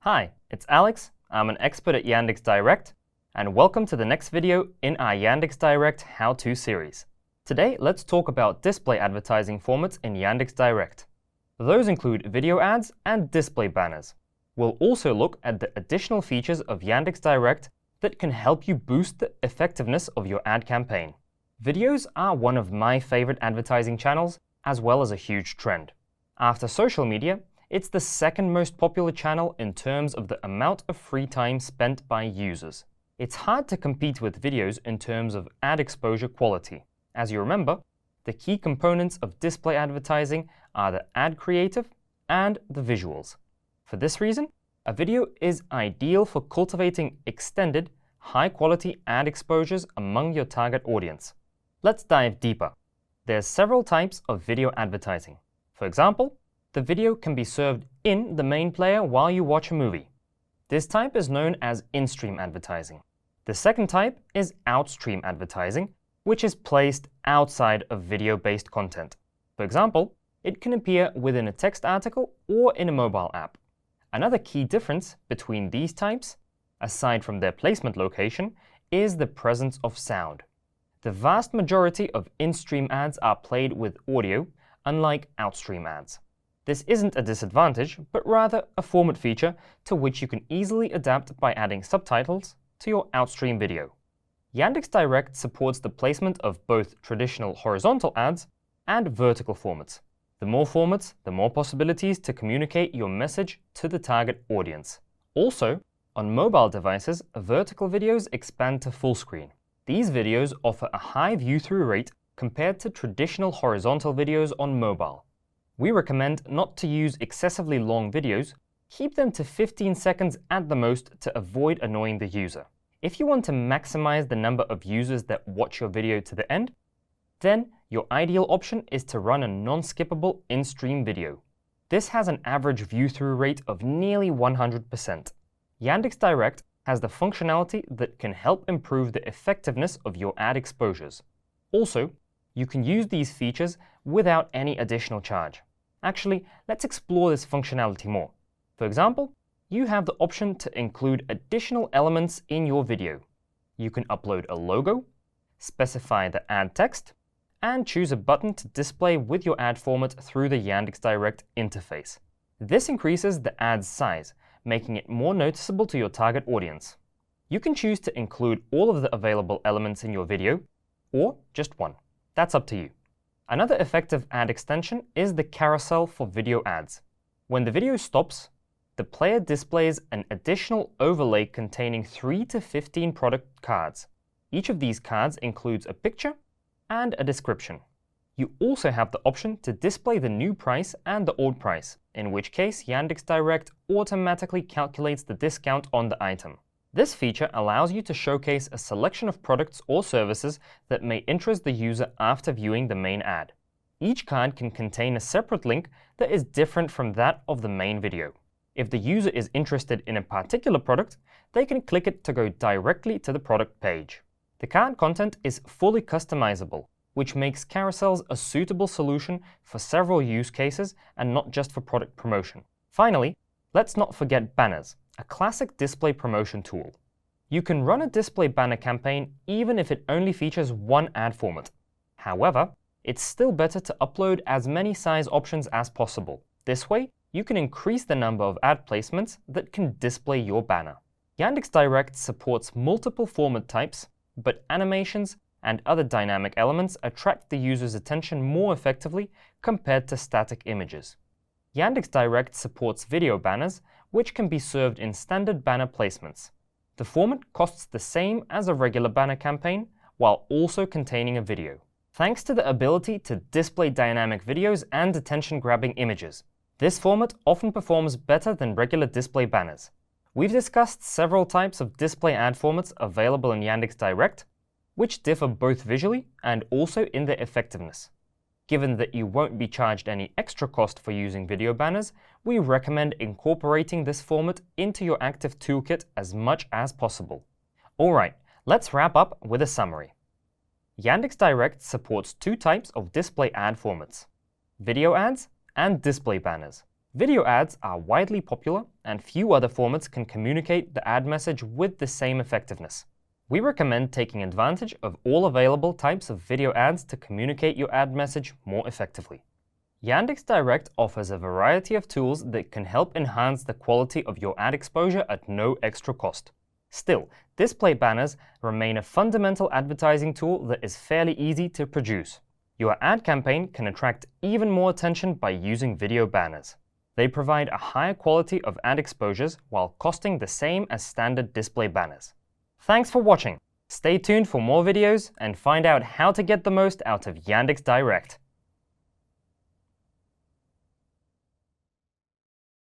Hi, it's Alex. I'm an expert at Yandex Direct, and welcome to the next video in our Yandex Direct how-to series. Today, let's talk about display advertising formats in Yandex Direct. Those include video ads and display banners. We'll also look at the additional features of Yandex Direct that can help you boost the effectiveness of your ad campaign. Videos are one of my favorite advertising channels, as well as a huge trend. After social media, it's the second most popular channel in terms of the amount of free time spent by users. It's hard to compete with videos in terms of ad exposure quality. As you remember, the key components of display advertising are the ad creative and the visuals. For this reason, a video is ideal for cultivating extended, high-quality ad exposures among your target audience. Let's dive deeper. There's several types of video advertising. For example, the video can be served in the main player while you watch a movie. This type is known as in-stream advertising. The second type is outstream advertising, which is placed outside of video-based content. For example, it can appear within a text article or in a mobile app. Another key difference between these types, aside from their placement location, is the presence of sound. The vast majority of in-stream ads are played with audio, unlike outstream ads. This isn't a disadvantage, but rather a format feature to which you can easily adapt by adding subtitles to your outstream video. Yandex Direct supports the placement of both traditional horizontal ads and vertical formats. The more formats, the more possibilities to communicate your message to the target audience. Also, on mobile devices, vertical videos expand to full screen. These videos offer a high view-through rate compared to traditional horizontal videos on mobile. We recommend not to use excessively long videos. Keep them to 15 seconds at the most to avoid annoying the user. If you want to maximize the number of users that watch your video to the end, then your ideal option is to run a non-skippable in-stream video. This has an average view-through rate of nearly 100%. Yandex Direct has the functionality that can help improve the effectiveness of your ad exposures. Also, you can use these features without any additional charge. Actually, let's explore this functionality more. For example, you have the option to include additional elements in your video. You can upload a logo, specify the ad text, and choose a button to display with your ad format through the Yandex Direct interface. This increases the ad's size, making it more noticeable to your target audience. You can choose to include all of the available elements in your video, or just one. That's up to you. Another effective ad extension is the carousel for video ads. When the video stops, the player displays an additional overlay containing 3 to 15 product cards. Each of these cards includes a picture and a description. You also have the option to display the new price and the old price, in which case Yandex Direct automatically calculates the discount on the item. This feature allows you to showcase a selection of products or services that may interest the user after viewing the main ad. Each card can contain a separate link that is different from that of the main video. If the user is interested in a particular product, they can click it to go directly to the product page. The card content is fully customizable, which makes carousels a suitable solution for several use cases and not just for product promotion. Finally, let's not forget banners, a classic display promotion tool. You can run a display banner campaign even if it only features one ad format. However, it's still better to upload as many size options as possible. This way, you can increase the number of ad placements that can display your banner. Yandex Direct supports multiple format types, but animations and other dynamic elements attract the user's attention more effectively compared to static images. Yandex Direct supports video banners, which can be served in standard banner placements. The format costs the same as a regular banner campaign, while also containing a video. Thanks to the ability to display dynamic videos and attention-grabbing images, this format often performs better than regular display banners. We've discussed several types of display ad formats available in Yandex Direct, which differ both visually and also in their effectiveness. Given that you won't be charged any extra cost for using video banners, we recommend incorporating this format into your active toolkit as much as possible. Alright, let's wrap up with a summary. Yandex Direct supports two types of display ad formats: video ads and display banners. Video ads are widely popular, and few other formats can communicate the ad message with the same effectiveness. We recommend taking advantage of all available types of video ads to communicate your ad message more effectively. Yandex Direct offers a variety of tools that can help enhance the quality of your ad exposure at no extra cost. Still, display banners remain a fundamental advertising tool that is fairly easy to produce. Your ad campaign can attract even more attention by using video banners. They provide a higher quality of ad exposures while costing the same as standard display banners. Thanks for watching. Stay tuned for more videos and find out how to get the most out of Yandex Direct.